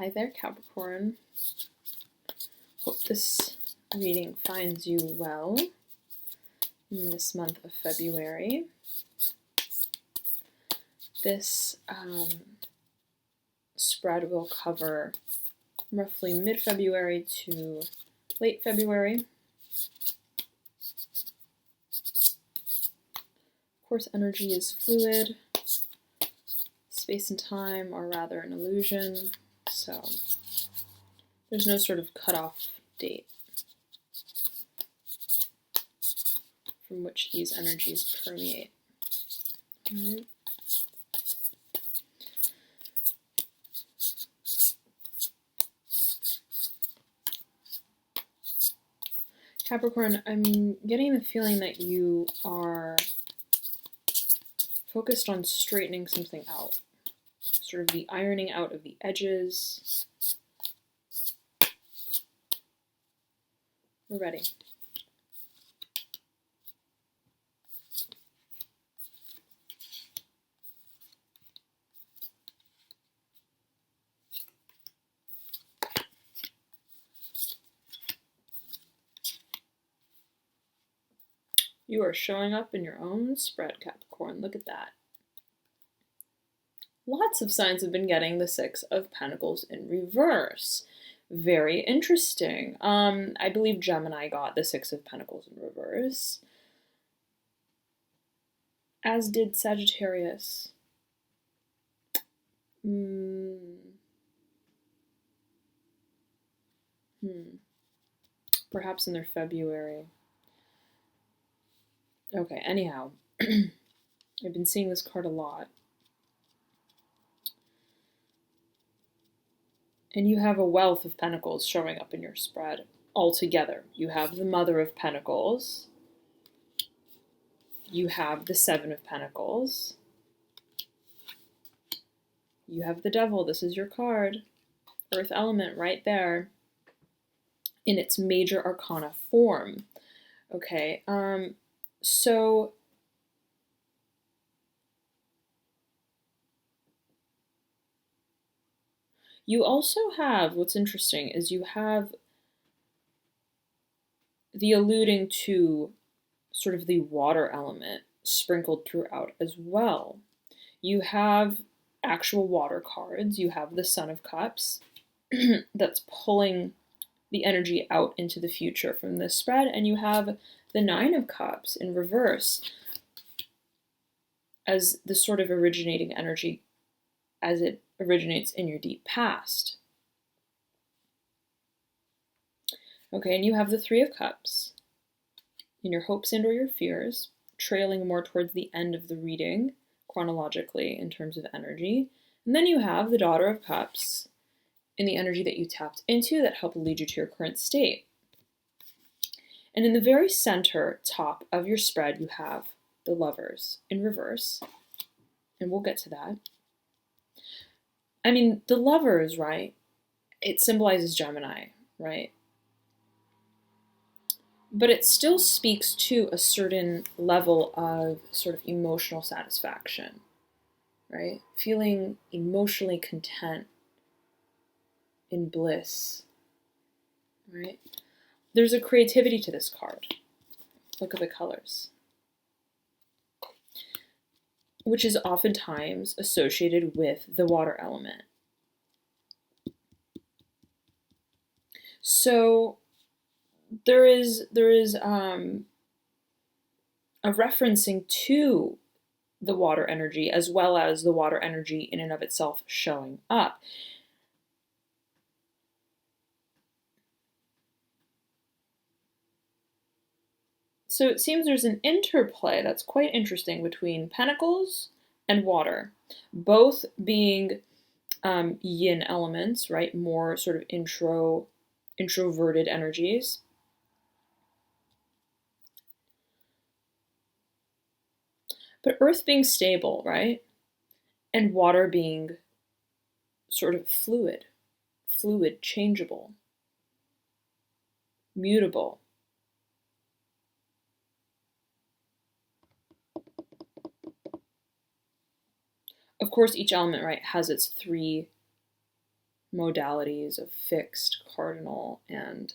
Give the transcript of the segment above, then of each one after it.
Hi there, Capricorn. Hope this reading finds you well in this month of February. This spread will cover roughly mid-February to late February. Of course, energy is fluid. Space and time are rather an illusion, so there's no sort of cutoff date from which these energies permeate. All right. Capricorn, I'm getting the feeling that you are focused on straightening something out, sort of the ironing out of the edges. We're ready. You are showing up in your own spread, Capricorn. Look at that. Lots of signs have been getting the Six of Pentacles in reverse. Very interesting. I believe Gemini got the Six of Pentacles in reverse, as did Sagittarius. Perhaps in their February. Okay, anyhow, I've been seeing this card a lot. And you have a wealth of pentacles showing up in your spread altogether. You have the Mother of Pentacles. You have the Seven of Pentacles. You have the Devil. This is your card. Earth element right there in its major arcana form. Okay, so you also have, what's interesting is you have the alluding to sort of the water element sprinkled throughout as well. You have actual water cards. You have the Sun of Cups that's pulling the energy out into the future from this spread, and you have the Nine of Cups in reverse as the sort of originating energy as it originates in your deep past. Okay, and you have the Three of Cups in your hopes and or your fears, trailing more towards the end of the reading chronologically in terms of energy. And then you have the Daughter of Cups in the energy that you tapped into that helped lead you to your current state. And in the very center top of your spread, you have the Lovers in reverse, and we'll get to that. I mean, the Lovers, right? It symbolizes Gemini, right? But it still speaks to a certain level of sort of emotional satisfaction, right? Feeling emotionally content, in bliss, right? There's a creativity to this card. Look at the colors, which is oftentimes associated with the water element. So there is a referencing to the water energy as well as the water energy in and of itself showing up. So it seems there's an interplay that's quite interesting between Pentacles and water, both being yin elements, right? More sort of introverted energies. But earth being stable, right? And water being sort of fluid, changeable, mutable. Of course, each element, right, has its three modalities of fixed, cardinal, and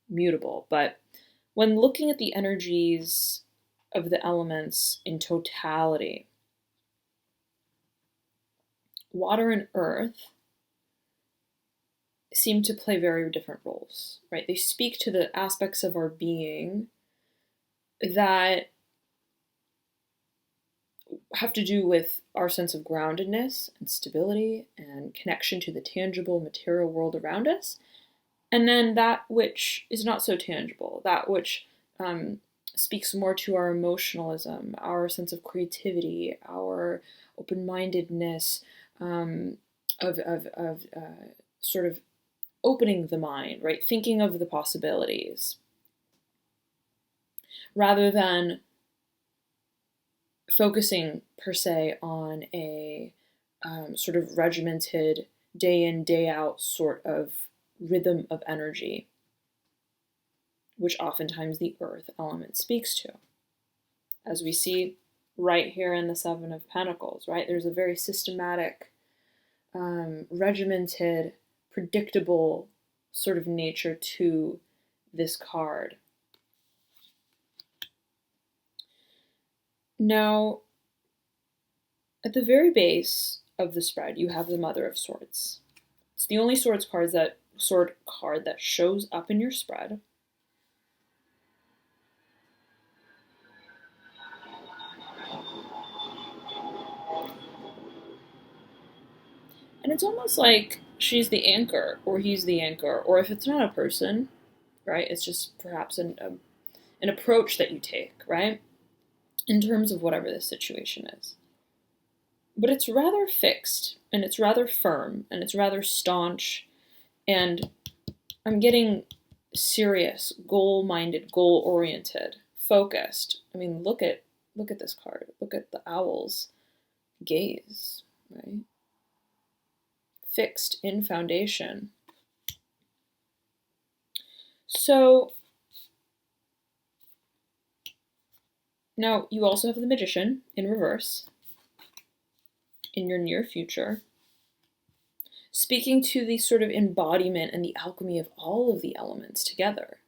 mutable. But when looking at the energies of the elements in totality, water and earth seem to play very different roles, right? They speak to the aspects of our being that have to do with our sense of groundedness and stability and connection to the tangible material world around us. And then that which is not so tangible, that which speaks more to our emotionalism, our sense of creativity, our open-mindedness, of sort of opening the mind, right? Thinking of the possibilities, rather than focusing per se on a sort of regimented day in, day out sort of rhythm of energy, which oftentimes the earth element speaks to. As we see right here in the Seven of Pentacles, right? There's a very systematic, regimented, predictable sort of nature to this card. Now, at the very base of the spread, you have the Mother of Swords. It's the only sword card that shows up in your spread. And it's almost like she's the anchor, or he's the anchor, or if it's not a person, right, it's just perhaps an approach that you take, right, in terms of whatever the situation is. But it's rather fixed, and it's rather firm, and it's rather staunch, and I'm getting serious, goal-minded, goal-oriented, focused. I mean, look at this card. Look at the owl's gaze, right? Fixed in foundation. So now you also have the Magician in reverse in your near future, speaking to the sort of embodiment and the alchemy of all of the elements together,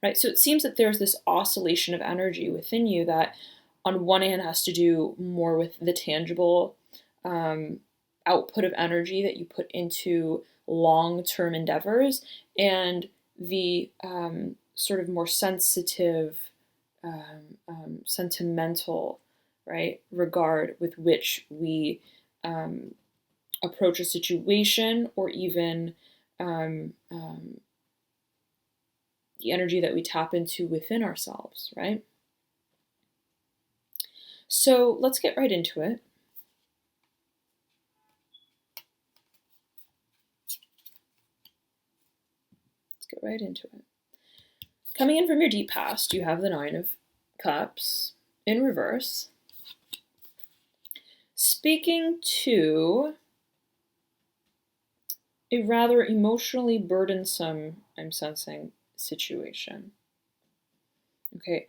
right? So it seems that there's this oscillation of energy within you that on one hand has to do more with the tangible output of energy that you put into long-term endeavors, and the sort of more sensitive, sentimental, right, regard with which we approach a situation, or even the energy that we tap into within ourselves, right? So let's get right into it. Let's get right into it. Coming in from your deep past, you have the Nine of Cups in reverse, speaking to a rather emotionally burdensome, I'm sensing, situation. Okay.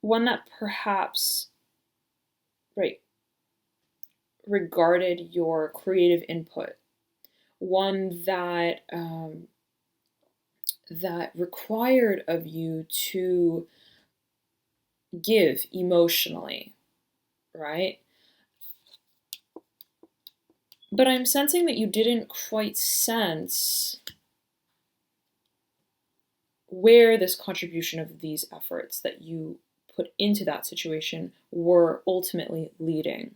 One that perhaps, right, regarded your creative input. One that that required of you to give emotionally, right? But I'm sensing that you didn't quite sense where this contribution of these efforts that you put into that situation were ultimately leading.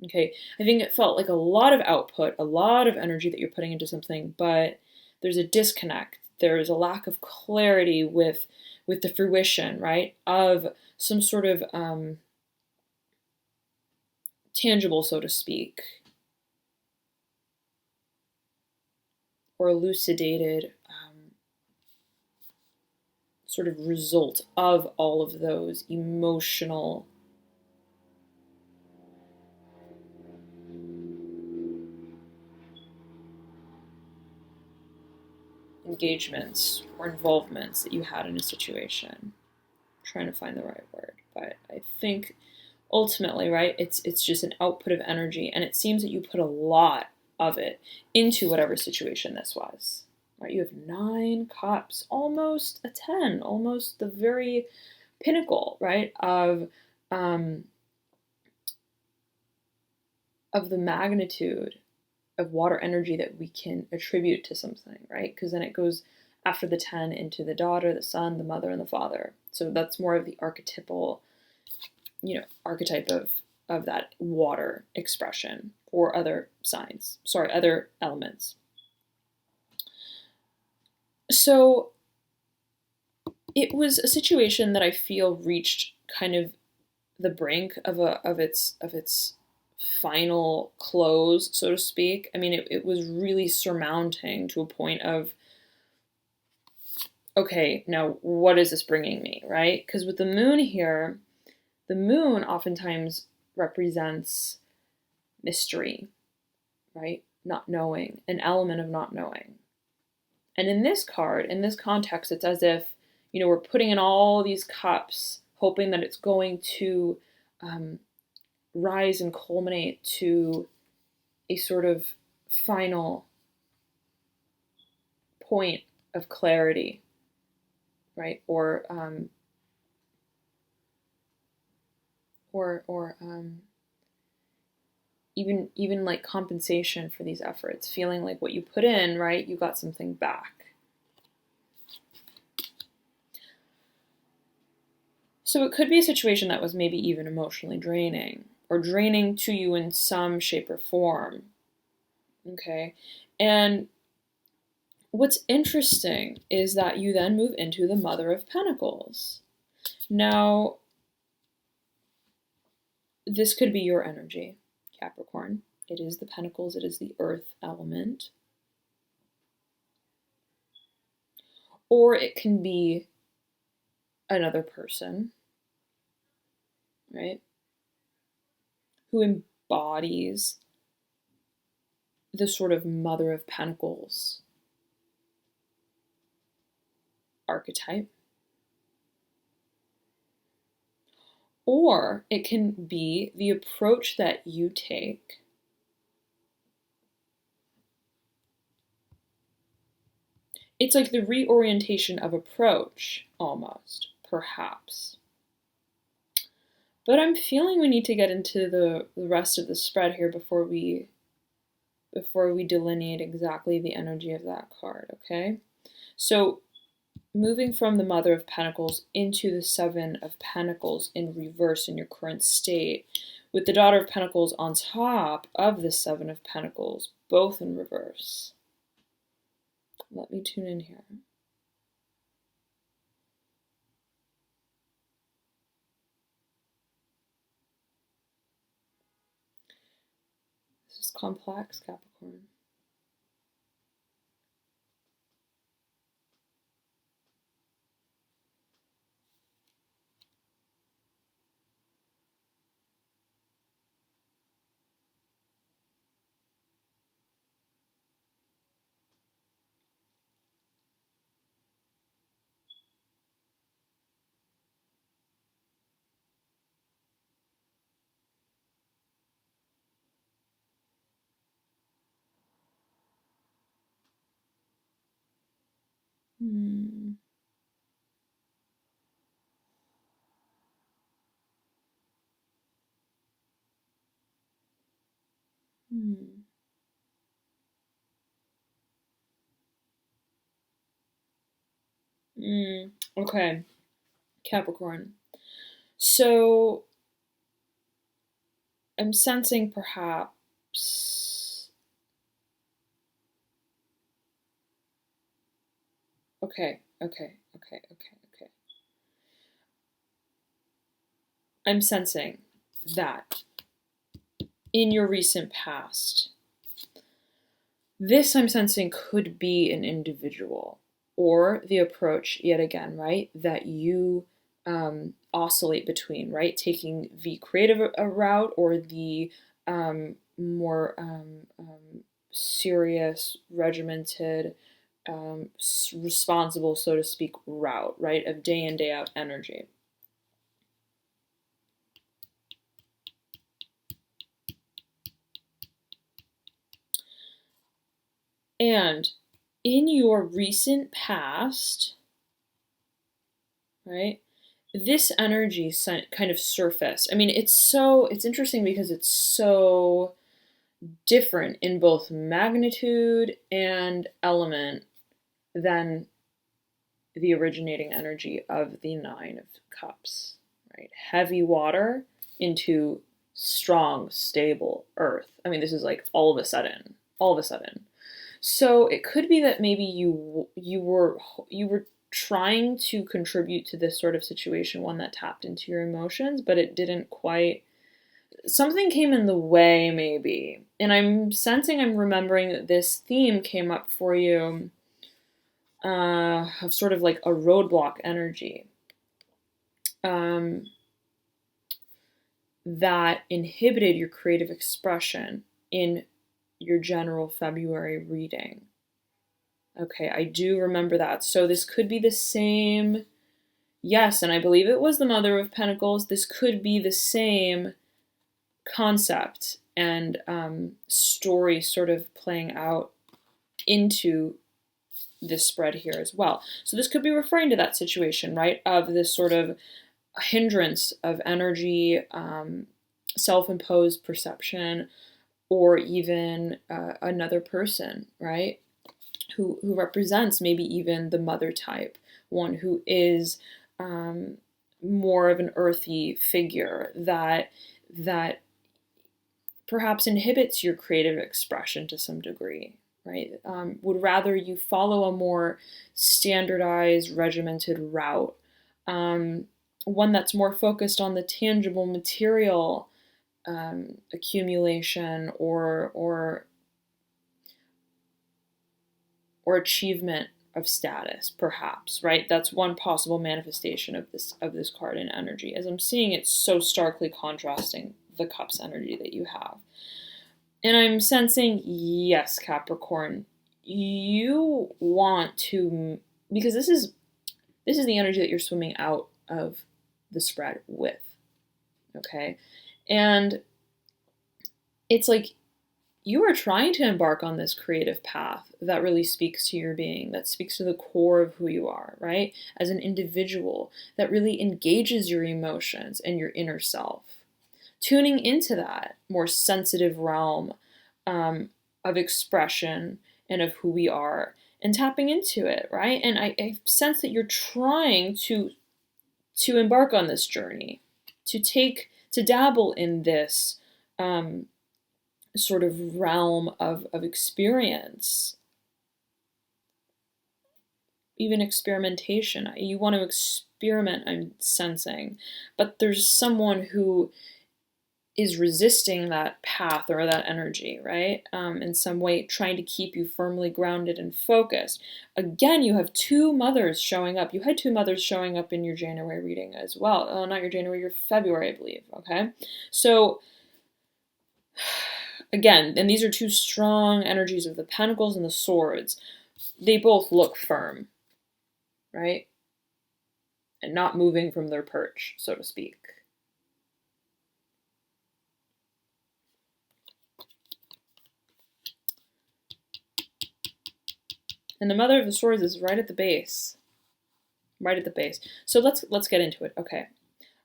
Okay, I think it felt like a lot of output, a lot of energy that you're putting into something, but there's a disconnect. There is a lack of clarity with the fruition, right, of some sort of tangible, so to speak, or elucidated sort of result of all of those emotional engagements or involvements that you had in a situation. I'm trying to find the right word, but I think ultimately, right, it's just an output of energy, and it seems that you put a lot of it into whatever situation this was. Right? You have 9 cups, almost a 10, almost the very pinnacle, right, of the magnitude of water energy that we can attribute to something, right? Because then it goes after the 10 into the daughter, the son, the mother, and the father. So that's more of the archetypal, archetype of that water expression or other signs, other elements. So it was a situation that I feel reached kind of the brink of its final close, so to speak. I mean, it was really surmounting to a point of, okay, now what is this bringing me, right? Because with the moon here, the moon oftentimes represents mystery, right? Not knowing, an element of not knowing. And in this card, in this context, it's as if, we're putting in all these cups, hoping that it's going to rise and culminate to a sort of final point of clarity, right? Or even like compensation for these efforts, feeling like what you put in, right, you got something back. So it could be a situation that was maybe even emotionally draining, or draining to you in some shape or form. Okay? And what's interesting is that you then move into the Mother of Pentacles. Now, this could be your energy, Capricorn. It is the Pentacles, it is the earth element. Or it can be another person, right? Who embodies the sort of Mother of Pentacles archetype. Or it can be the approach that you take it's like the reorientation of approach, almost, perhaps. But I'm feeling we need to get into the rest of the spread here before we delineate exactly the energy of that card, okay? So moving from the Mother of Pentacles into the Seven of Pentacles in reverse in your current state, with the Daughter of Pentacles on top of the Seven of Pentacles, both in reverse. Let me tune in here. This is complex, Capricorn. Hmm. Hmm. Okay, Capricorn. So I'm sensing perhaps. Okay. I'm sensing that in your recent past, this I'm sensing could be an individual or the approach, yet again, right, that you oscillate between, right, taking the creative route or the more serious, regimented, responsible, so to speak, route, right, of day in, day out energy. And in your recent past, right, this energy kind of surfaced. I mean, it's interesting because it's so different in both magnitude and element than the originating energy of the Nine of Cups, right? Heavy water into strong, stable earth. I mean, this is like all of a sudden. So it could be that maybe you were trying to contribute to this sort of situation, one that tapped into your emotions, but it didn't quite. Something came in the way, maybe. And I'm remembering that this theme came up for you of sort of like a roadblock energy that inhibited your creative expression in your general February reading. Okay, I do remember that. So this could be the same. Yes, and I believe it was the Mother of Pentacles. This could be the same concept and story sort of playing out into this spread here as well. So this could be referring to that situation, right, of this sort of hindrance of energy, self-imposed perception, or even another person, right, who represents maybe even the mother type, one who is more of an earthy figure that perhaps inhibits your creative expression to some degree, right? Would rather you follow a more standardized, regimented route, one that's more focused on the tangible material accumulation or achievement of status, perhaps, right? That's one possible manifestation of this card in energy. As I'm seeing it so starkly contrasting the Cups energy that you have. And I'm sensing, yes, Capricorn, you want to, because this is the energy that you're swimming out of the spread with, okay? And it's like you are trying to embark on this creative path that really speaks to your being, that speaks to the core of who you are, right? As an individual, that really engages your emotions and your inner self. Tuning into that more sensitive realm of expression and of who we are, and tapping into it, right? And I sense that you're trying to embark on this journey, to dabble in this sort of realm of experience, even experimentation. You want to experiment, I'm sensing, but there's someone who is resisting that path or that energy, right? In some way, trying to keep you firmly grounded and focused. Again, you have two mothers showing up. You had two mothers showing up in your January reading as well. Not your January, your February, I believe, okay? So, again, and these are two strong energies of the Pentacles and the Swords. They both look firm, right? And not moving from their perch, so to speak. And the Mother of the Swords is right at the base. Right at the base. So let's get into it. Okay.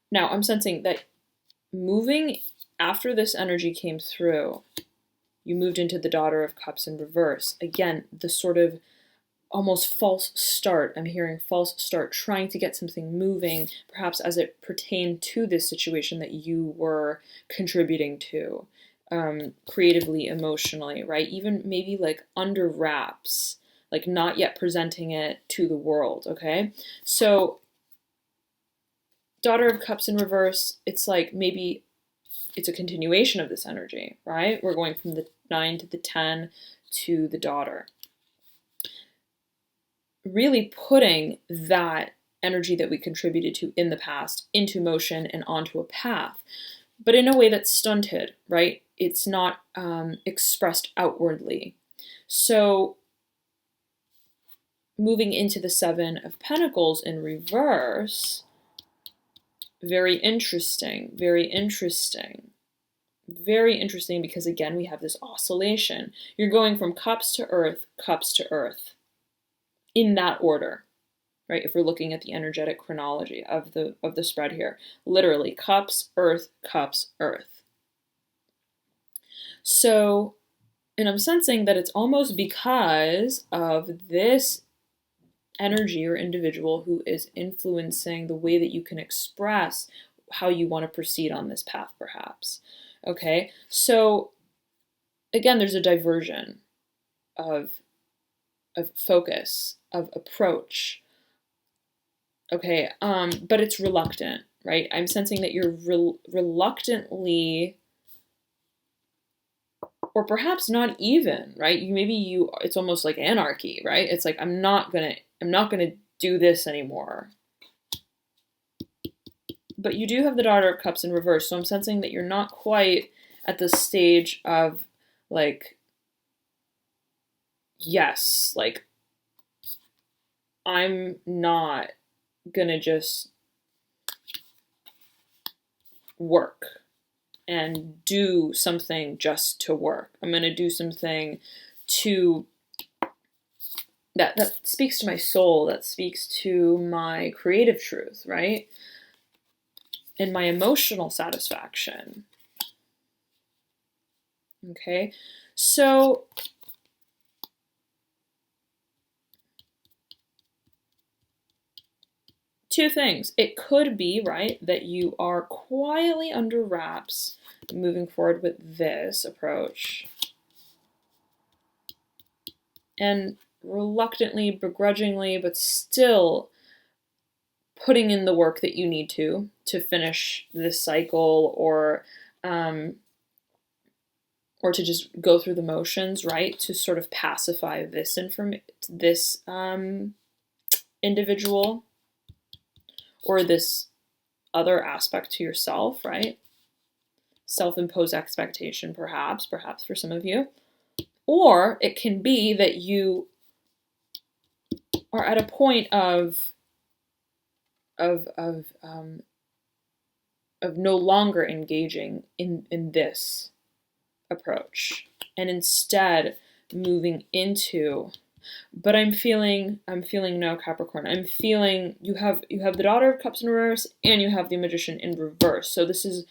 Now, I'm sensing that moving after this energy came through, you moved into the Daughter of Cups in reverse. Again, the sort of almost false start. I'm hearing false start, trying to get something moving, perhaps as it pertained to this situation that you were contributing to, creatively, emotionally, right? Even maybe like under wraps, like not yet presenting it to the world, okay? So Daughter of Cups in reverse, it's like maybe it's a continuation of this energy, right? We're going from the 9 to the 10 to the Daughter. Really putting that energy that we contributed to in the past into motion and onto a path, but in a way that's stunted, right? It's not expressed outwardly. So moving into the 7 of Pentacles in reverse, very interesting, very interesting. very interesting because, again, we have this oscillation. You're going from cups to earth in that order, right? If we're looking at the energetic chronology of the spread here, literally cups, earth, cups, earth. So, and I'm sensing that it's almost because of this energy or individual who is influencing the way that you can express how you want to proceed on this path, perhaps. Okay, so again, there's a diversion of focus, of approach. Okay, but it's reluctant, right? I'm sensing that you're reluctantly, or perhaps not even, right? It's almost like anarchy, right? It's like, I'm not gonna do this anymore. But you do have the Daughter of Cups in reverse, so I'm sensing that you're not quite at the stage of, like, yes, like, I'm not gonna just work and do something just to work. I'm gonna do something to that speaks to my soul, that speaks to my creative truth, right? And my emotional satisfaction. Okay, so two things. It could be, right, that you are quietly under wraps moving forward with this approach, and reluctantly, begrudgingly, but still putting in the work that you need to finish this cycle, or to just go through the motions, right? To sort of pacify this individual, or this other aspect to yourself, right? Self-imposed expectation, perhaps for some of you. Or it can be that you are at a point of no longer engaging in this approach, and instead moving into, but I'm feeling no, Capricorn. I'm feeling you have the Daughter of Cups in reverse, and you have the Magician in reverse. So this is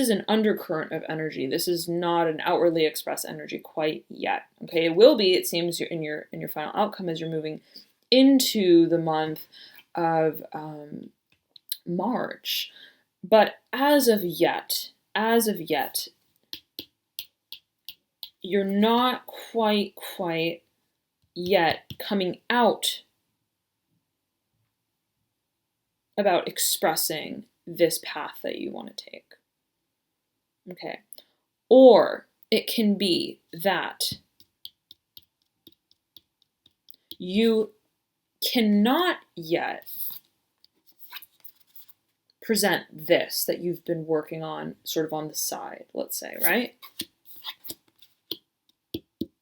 an undercurrent of energy. This is not an outwardly expressed energy quite yet. Okay, it will be, it seems, in your final outcome as you're moving into the month of March. But as of yet, you're not quite yet coming out about expressing this path that you want to take. Okay. Or it can be that you cannot yet present this that you've been working on sort of on the side, let's say, right?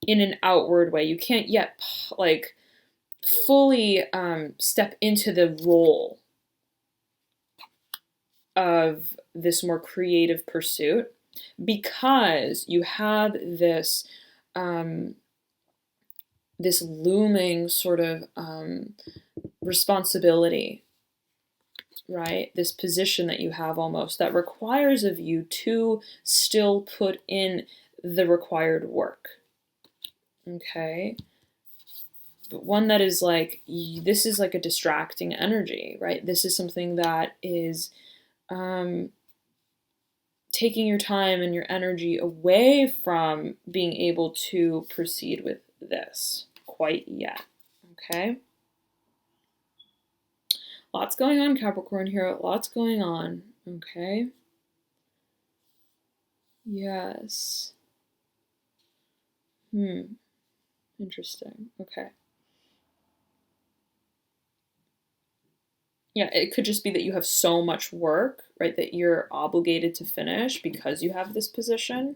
In an outward way. You can't yet, like, fully step into the role of this more creative pursuit, because you have this this looming sort of responsibility, right? This position that you have almost that requires of you to still put in the required work. Okay, but one that is like, this is like a distracting energy, right? This is something that is taking your time and your energy away from being able to proceed with this quite yet. Okay, lots going on, Capricorn here. Lots going on. Okay, yes. Interesting. Okay. Yeah, it could just be that you have so much work, right, that you're obligated to finish because you have this position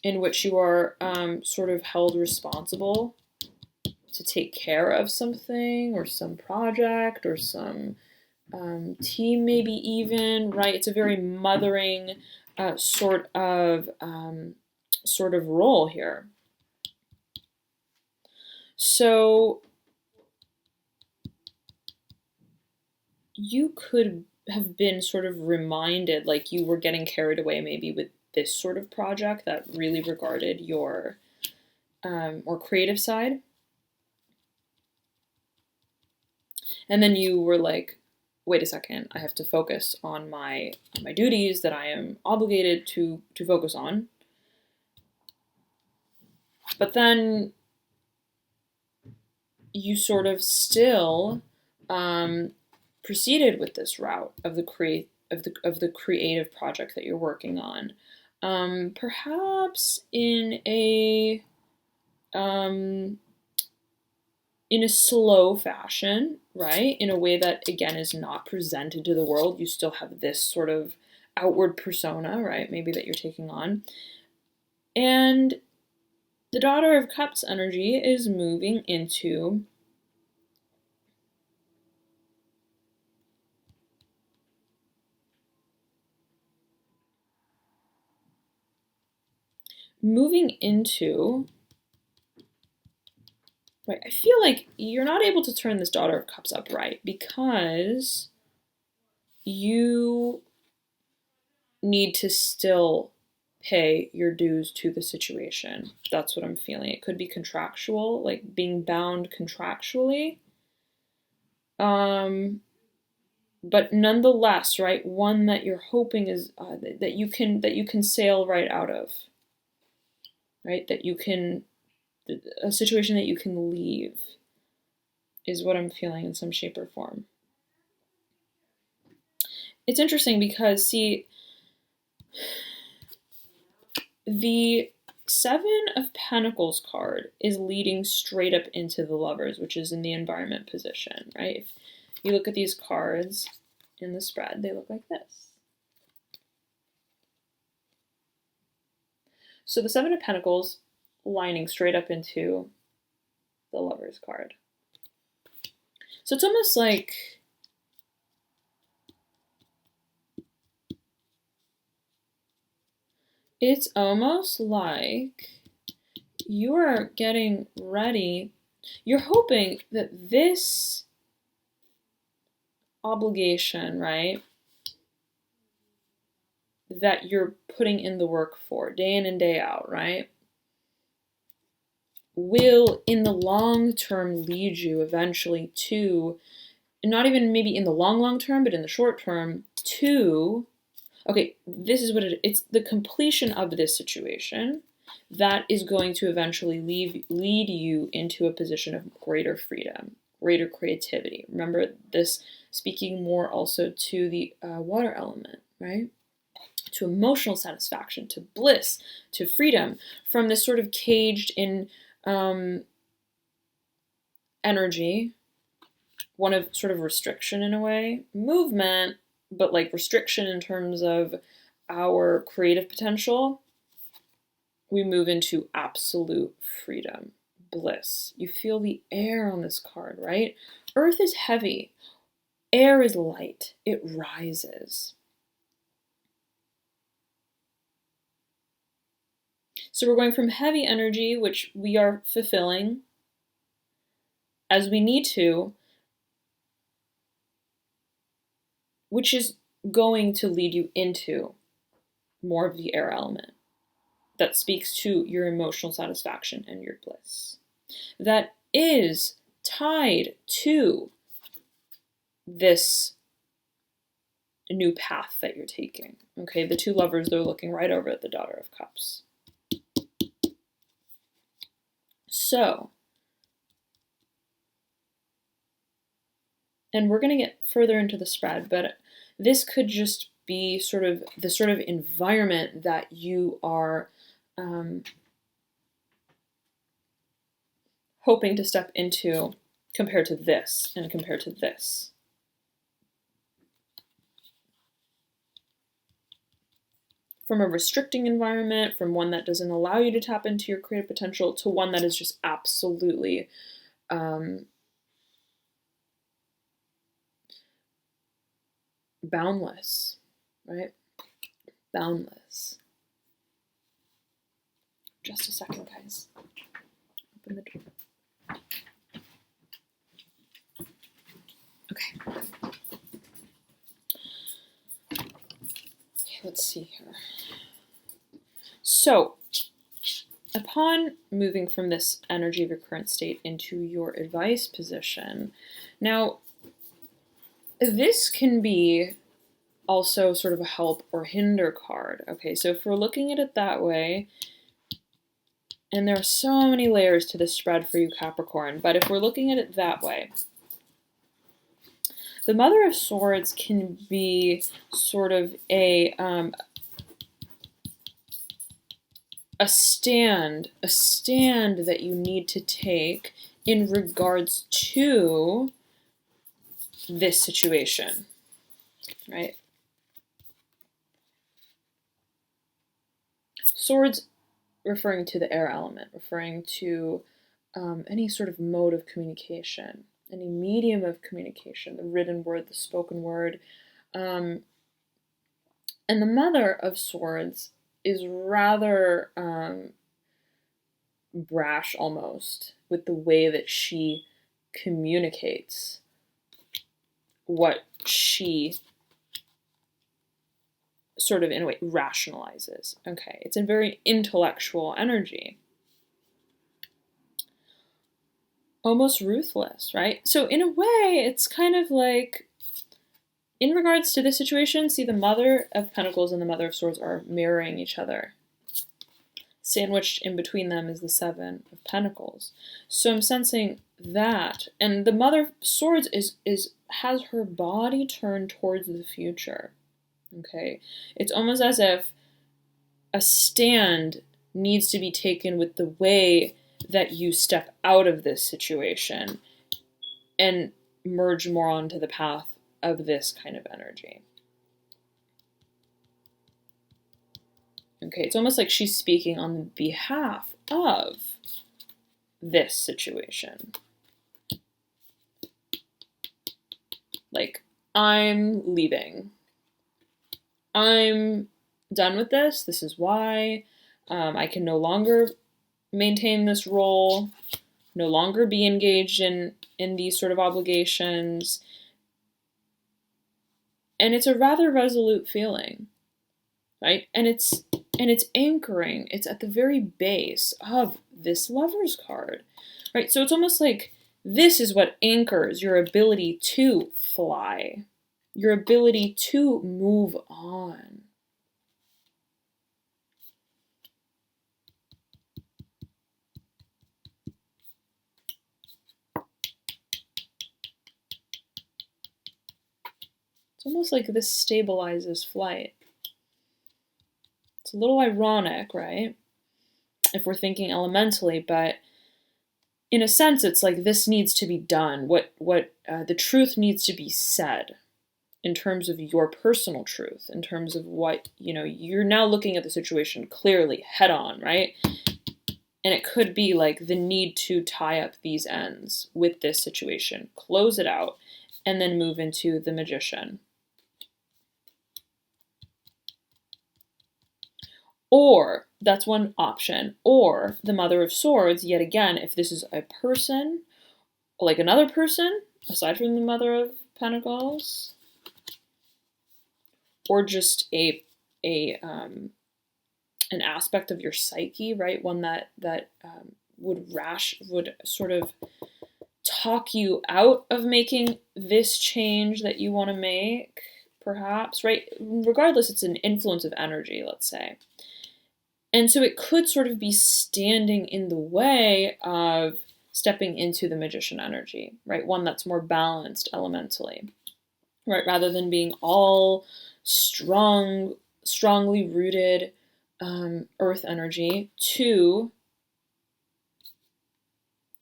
in which you are sort of held responsible to take care of something or some project or some team, maybe even, right? It's a very mothering sort of role here. So you could have been sort of reminded, like you were getting carried away maybe with this sort of project that really regarded your more creative side. And then you were like, wait a second, I have to focus on my duties that I am obligated to focus on. But then you sort of still proceeded with this route of the creative project that you're working on. Perhaps in a slow fashion, right? In a way that, again, is not presented to the world. You still have this sort of outward persona, right? Maybe that you're taking on. And the Daughter of Cups energy is moving into right, I feel like you're not able to turn this Daughter of Cups upright because you need to still pay your dues to the situation. That's what I'm feeling. It could be contractual, like being bound contractually. But nonetheless, right, one that you're hoping is that you can sail right out of, right? That you can, a situation that you can leave is what I'm feeling in some shape or form. It's interesting because, see, the Seven of Pentacles card is leading straight up into the Lovers, which is in the environment position, right? If you look at these cards in the spread, they look like this. So the Seven of Pentacles lining straight up into the Lovers card. So it's almost like you are getting ready. You're hoping that this obligation, right, that you're putting in the work for day in and day out, right, will in the long term lead you eventually to, not even maybe in the long term, but in the short term, to, okay, this is what it's the completion of this situation that is going to eventually lead you into a position of greater freedom, greater creativity. Remember this speaking more also to the water element, right? To emotional satisfaction, to bliss, to freedom from this sort of caged in energy, one of sort of restriction in a way, movement, but like restriction in terms of our creative potential. We move into absolute freedom, bliss. You feel the air on this card, right? Earth is heavy. Air is light. It rises. So we're going from heavy energy, which we are fulfilling as we need to, which is going to lead you into more of the air element that speaks to your emotional satisfaction and your bliss. That is tied to this new path that you're taking. Okay, the two Lovers, they're looking right over at the Daughter of Cups. So, and we're going to get further into the spread, but this could just be sort of the sort of environment that you are hoping to step into compared to this and compared to this. From a restricting environment, from one that doesn't allow you to tap into your creative potential, to one that is just absolutely boundless, right? boundless. Just a second, guys. Open the door. Okay. Let's see here. So, upon moving from this energy of your current state into your advice position, now, this can be also sort of a help or hinder card. Okay, so if we're looking at it that way, and there are so many layers to this spread for you, Capricorn, but if we're looking at it that way, the Mother of Swords can be sort of a stand that you need to take in regards to this situation, right? Swords referring to the air element, referring to any sort of mode of communication, any medium of communication, the written word, the spoken word. And the Mother of Swords is rather brash almost with the way that she communicates what she sort of in a way rationalizes. Okay, it's a very intellectual energy. Almost ruthless, right? So in a way, it's kind of like, in regards to this situation, see, the Mother of Pentacles and the Mother of Swords are mirroring each other. Sandwiched in between them is the Seven of Pentacles. So I'm sensing that. And the Mother of Swords has her body turned towards the future. Okay? It's almost as if a stand needs to be taken with the way that you step out of this situation and merge more onto the path of this kind of energy. Okay, it's almost like she's speaking on behalf of this situation. Like, I'm leaving. I'm done with this. This is why. I can no longer maintain this role, no longer be engaged in these sort of obligations. And it's a rather resolute feeling, right? And it's anchoring. It's at the very base of this Lover's card, right? So it's almost like this is what anchors your ability to fly, your ability to move on. It's almost like this stabilizes flight. It's a little ironic, right? If we're thinking elementally, but in a sense, it's like this needs to be done. The truth needs to be said in terms of your personal truth, in terms of what, you're now looking at the situation clearly, head on, right? And it could be like the need to tie up these ends with this situation, close it out, and then move into the Magician. Or, that's one option, or the Mother of Swords, yet again, if this is a person, like another person, aside from the Mother of Pentacles, or just an aspect of your psyche, right? One that would sort of talk you out of making this change that you want to make, perhaps, right? Regardless, it's an influence of energy, let's say. And so it could sort of be standing in the way of stepping into the Magician energy, right? One that's more balanced elementally, right? Rather than being all strongly rooted earth energy to,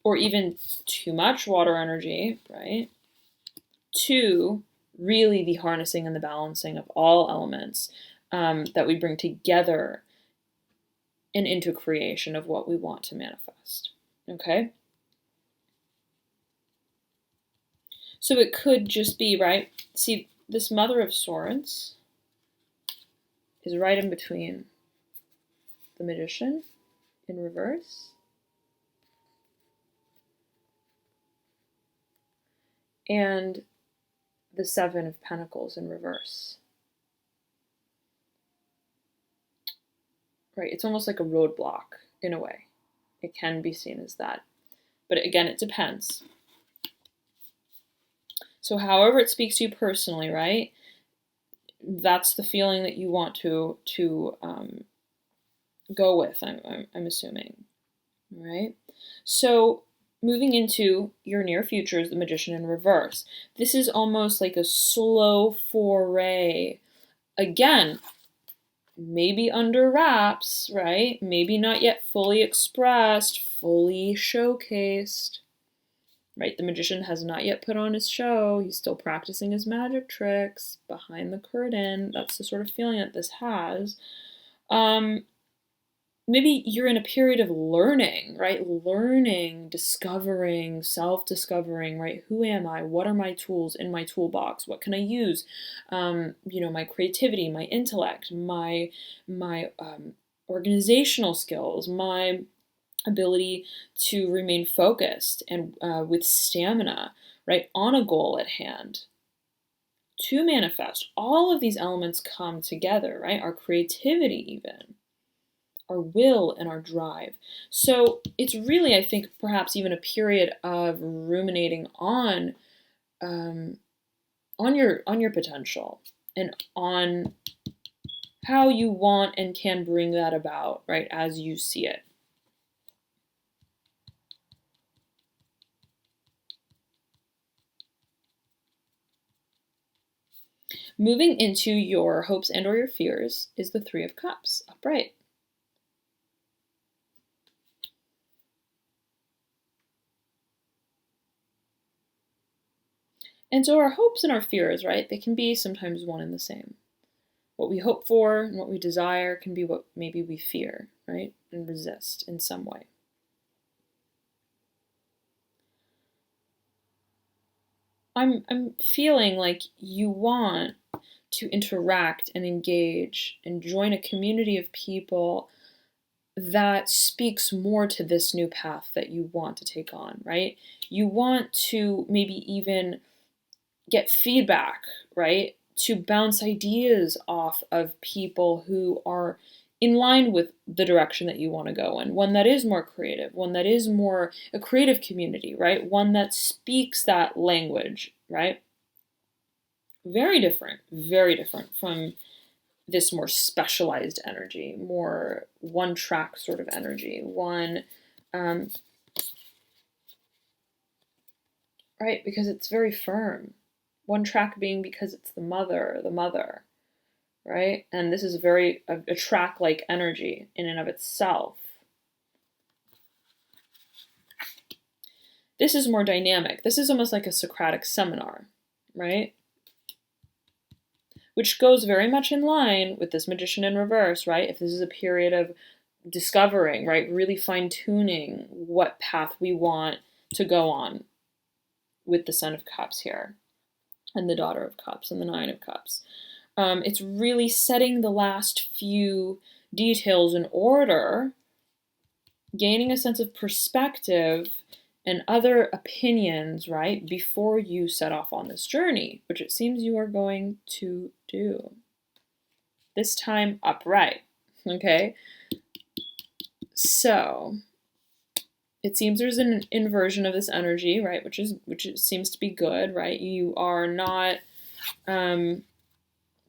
or even too much water energy, right? To really the harnessing and the balancing of all elements that we bring together and into creation of what we want to manifest, okay? So it could just be, right, see, this Mother of Swords is right in between the Magician in reverse and the Seven of Pentacles in reverse. Right, it's almost like a roadblock in a way. It can be seen as that. But again, it depends. So however it speaks to you personally, right? That's the feeling that you want to go with, I'm assuming, right? So moving into your near future is the Magician in reverse. This is almost like a slow foray. Again, maybe under wraps, right? Maybe not yet fully expressed, fully showcased, right? The Magician has not yet put on his show. He's still practicing his magic tricks behind the curtain. That's the sort of feeling that this has. Maybe you're in a period of learning, right? Learning, discovering, self-discovering, right? Who am I? What are my tools in my toolbox? What can I use? My creativity, my intellect, my organizational skills, my ability to remain focused and with stamina, right? On a goal at hand. To manifest, all of these elements come together, right? Our creativity even. Our will and our drive. So it's really, I think, perhaps even a period of ruminating on your potential and on how you want and can bring that about, right, as you see it. Moving into your hopes and or your fears is the Three of Cups, upright. And so our hopes and our fears, right, they can be sometimes one and the same. What we hope for and what we desire can be what maybe we fear, right, and resist in some way. I'm feeling like you want to interact and engage and join a community of people that speaks more to this new path that you want to take on, right? You want to maybe even get feedback, right? To bounce ideas off of people who are in line with the direction that you want to go in. One that is more creative, one that is more a creative community, right? One that speaks that language, right? Very different from this more specialized energy, more one track sort of energy, right? Because it's very firm. One track being because it's the mother, right? And this is a track-like energy in and of itself. This is more dynamic. This is almost like a Socratic seminar, right? Which goes very much in line with this Magician in reverse, right? If this is a period of discovering, right? Really fine-tuning what path we want to go on with the Son of Cups here and the Daughter of Cups and the Nine of Cups. It's really setting the last few details in order, gaining a sense of perspective and other opinions, right, before you set off on this journey, which it seems you are going to do. This time upright, okay? So it seems there's an inversion of this energy, right, which seems to be good, right? You are not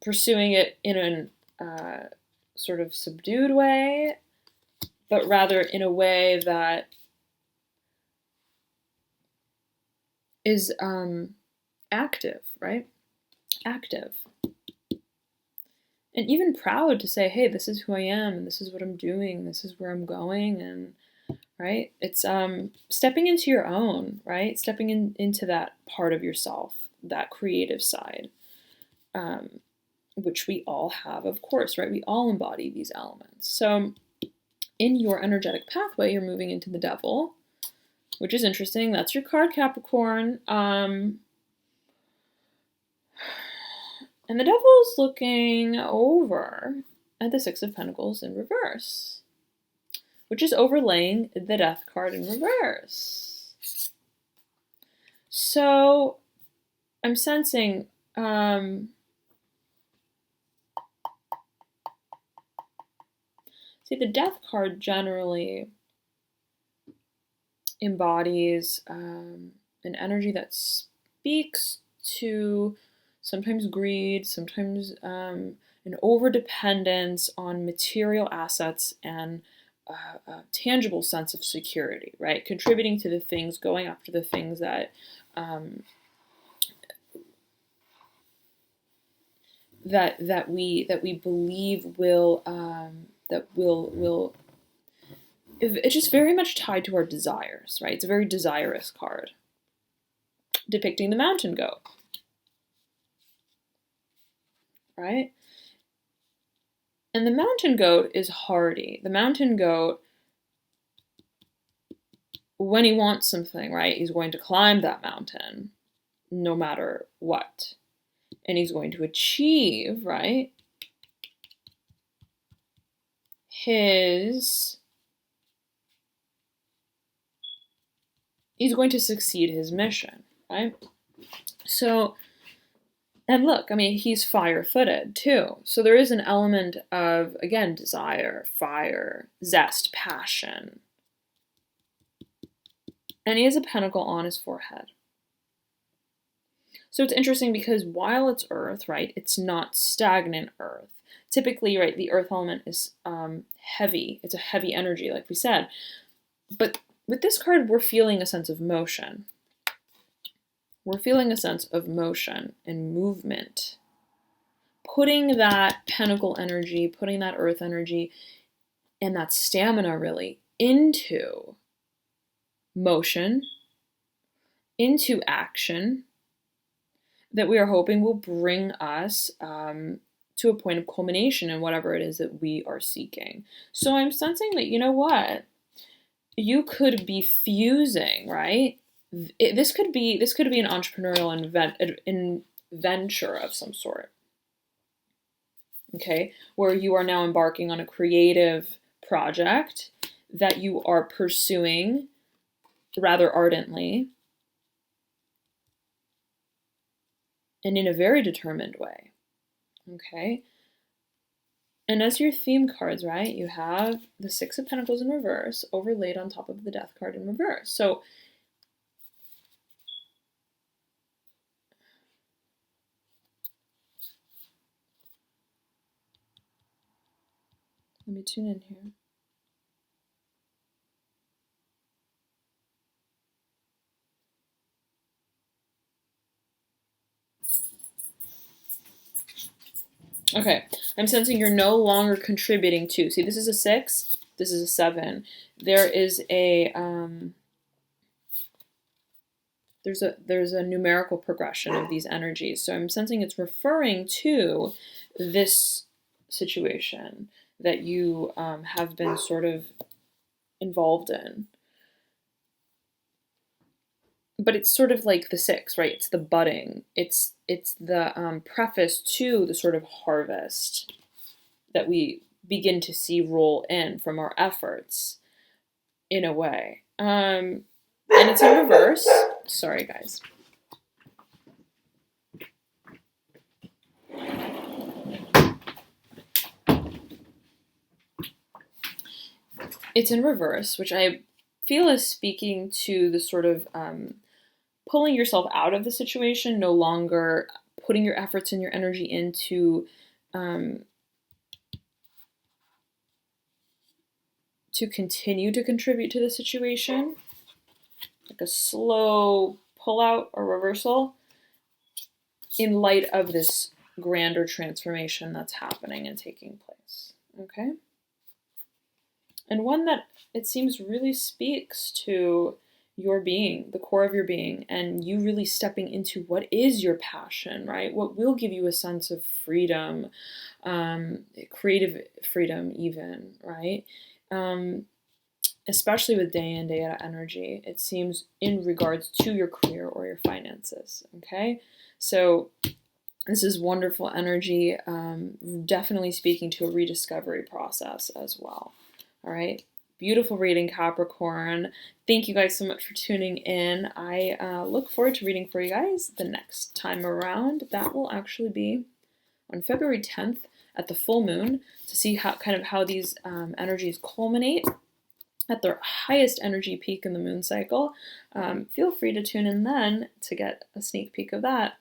pursuing it in a sort of subdued way, but rather in a way that is active, right? Active. And even proud to say, hey, this is who I am, and this is what I'm doing, this is where I'm going, and right? It's stepping into your own, right? Stepping into that part of yourself, that creative side, which we all have, of course, right? We all embody these elements. So in your energetic pathway, you're moving into the Devil, which is interesting. That's your card, Capricorn. And the Devil's looking over and the Six of Pentacles in reverse, which is overlaying the Death card in reverse. So I'm sensing see, the Death card generally embodies an energy that speaks to sometimes greed, sometimes an overdependence on material assets and a tangible sense of security, right? Contributing to the things, going after the things that that we believe will it's just very much tied to our desires, right? It's a very desirous card, depicting the mountain goat, right? And the mountain goat is hardy. The mountain goat, when he wants something, right, he's going to climb that mountain no matter what. And he's going to achieve, right, he's going to succeed his mission, right? So, and look, I mean, he's fire-footed too. So there is an element of, again, desire, fire, zest, passion. And he has a pentacle on his forehead. So it's interesting because while it's earth, right, it's not stagnant earth. Typically, right, the earth element is heavy. It's a heavy energy, like we said. But with this card, we're feeling a sense of motion. We're feeling a sense of motion and movement. Putting that pentacle energy, putting that earth energy, and that stamina really into motion, into action, that we are hoping will bring us to a point of culmination in whatever it is that we are seeking. So I'm sensing that, you know what, you could be fusing, right? This could be an entrepreneurial venture of some sort. Okay, where you are now embarking on a creative project that you are pursuing rather ardently and in a very determined way. Okay. And as your theme cards, right, you have the Six of Pentacles in reverse overlaid on top of the Death card in reverse. So let me tune in here. Okay, I'm sensing you're no longer contributing to. See, this is a 6, this is a 7. There is a there's a numerical progression of these energies. So I'm sensing it's referring to this situation that you have been sort of involved in. But it's sort of like the 6, right? It's the budding. It's the preface to the sort of harvest that we begin to see roll in from our efforts, in a way. And it's in reverse. Sorry, guys. It's in reverse, which I feel is speaking to the sort of pulling yourself out of the situation, no longer putting your efforts and your energy into to continue to contribute to the situation, like a slow pullout or reversal, in light of this grander transformation that's happening and taking place, okay? And one that it seems really speaks to your being, the core of your being, and you really stepping into what is your passion, right? What will give you a sense of freedom, creative freedom even, right? Especially with day in, day out energy, it seems in regards to your career or your finances, okay? So This is wonderful energy, definitely speaking to a rediscovery process as well. All right. Beautiful reading, Capricorn. Thank you guys so much for tuning in. I look forward to reading for you guys the next time around. That will actually be on February 10th at the full moon to see how these energies culminate at their highest energy peak in the moon cycle. Feel free to tune in then to get a sneak peek of that.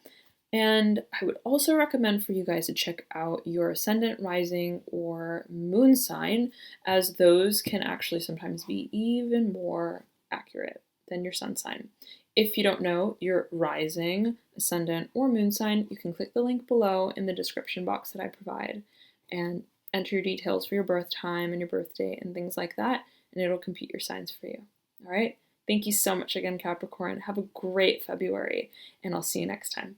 And I would also recommend for you guys to check out your ascendant, rising, or moon sign, as those can actually sometimes be even more accurate than your sun sign. If you don't know your rising, ascendant, or moon sign, you can click the link below in the description box that I provide and enter your details for your birth time and your birth date and things like that, and it'll compute your signs for you. All right? Thank you so much again, Capricorn. Have a great February, and I'll see you next time.